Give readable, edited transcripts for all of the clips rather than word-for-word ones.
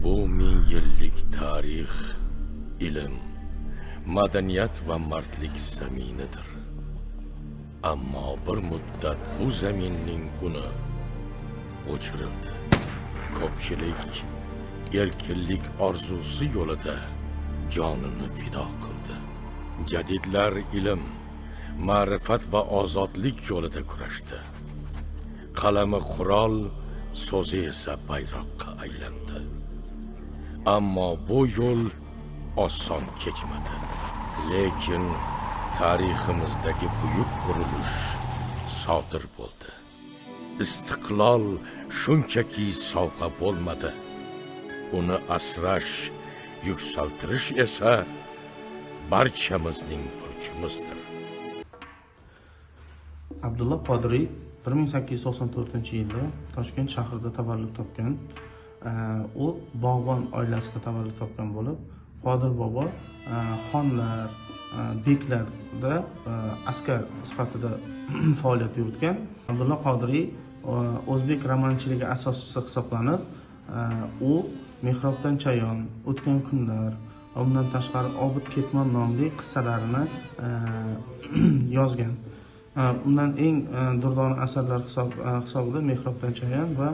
Bu 1000 yillik tarix, ilm, madaniyat va mardlik zaminidir. Ammo bir muddat bu zaminning uni o'chirildi. Ko'pchilik erkinlik orzusi yo'lida jonini fido qildi. Jadidlar ilm, ma'rifat va ozodlik yo'lida kurashdi. Qalami qurol, so'zi esa bayroqqa aylandi. Ammo bu yo'l oson kechmadi. Lekin tariximizdagi buyuk burilish sodir bo'ldi. Istiqlol shunchaki sovg'a bo'lmadi. Uni asrash, yuksaltirish esa barchamizning burchimizdir. Abdulla Qodiriy 1894-yilda Toshkent shahrida tavallud topgan. U bog'bon oilasida tavallud topgan bo'lib, Qodir bobo xonlar, beklarda askar sifatida faoliyat yuritgan. Abdulla Qodiriy o'zbek romanchiligi asoschisi hisoblanib, u Mehrobdan chayon, o'tgan kunlar, undan tashqari Obid Ketmon nomli qissalarini yozgan. Undan eng durdona asarlar hisobida Mehrobdan chayon va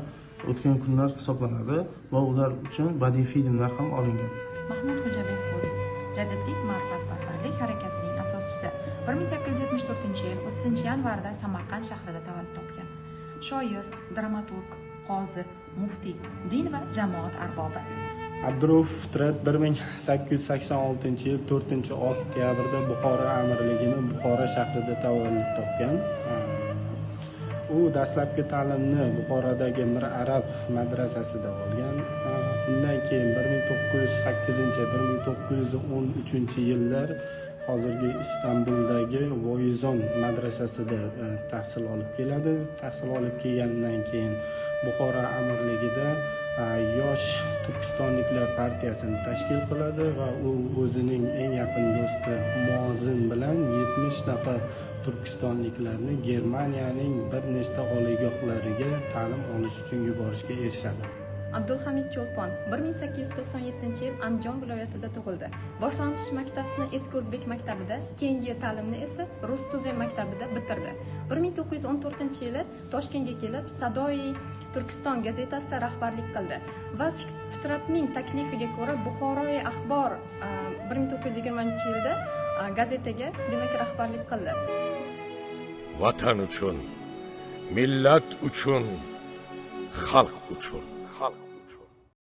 o'tgan kunlar hisoblanadi va ular uchun badiiy filmlar ham olingan. Mahmud Xo'jabek Qo'ri, jadidlik ma'rifatparvarlik harakatining asoschisi. 1874-yil 30-yanvarda Samarqand shahrida tavallud topgan. Shoir, dramaturg, qozi, muftiy, din va jamoat arbobi. Abdurauf Fitrat 1886-yil 4-oktyabrda Buxoro amirligining Buxoro shahrida tavallud topgan. U dastlabki ta'limni Buxorodagi Mir Arab madrasasida olgan. Undan keyin 1908-1913-yillar hozirgi Istanbuldagi Voyizon madrasasida tahsil olib keladi. Tahsil olib kelgandan keyin Buxoro amirligida Yosh Turkistonliklar partiyasini tashkil qiladi va u o'zining eng yaqin do'sti Muozin bilan 70 nafar turkistonliklarni Germaniyaning bir nechta oliygohlariga ta'lim olish uchun yuborishga erishadi. Abdulhamid Cho'lpon 1897-yil Andijon viloyatida tug'ildi. Boshlang'ich maktabni Eski O'zbek maktabida, keyingi ta'limni esa Rus Tuzen maktabida bitirdi. 1914-yili Toshkentga kelib, Sadoi Turkiston gazetasida rahbarlik qildi va Fitratning taklifiga ko'ra Buxoroy Axbor 1920-yilda gazetaga demak rahbarlik qildi. Vatan uchun, millat uchun, xalq uchun.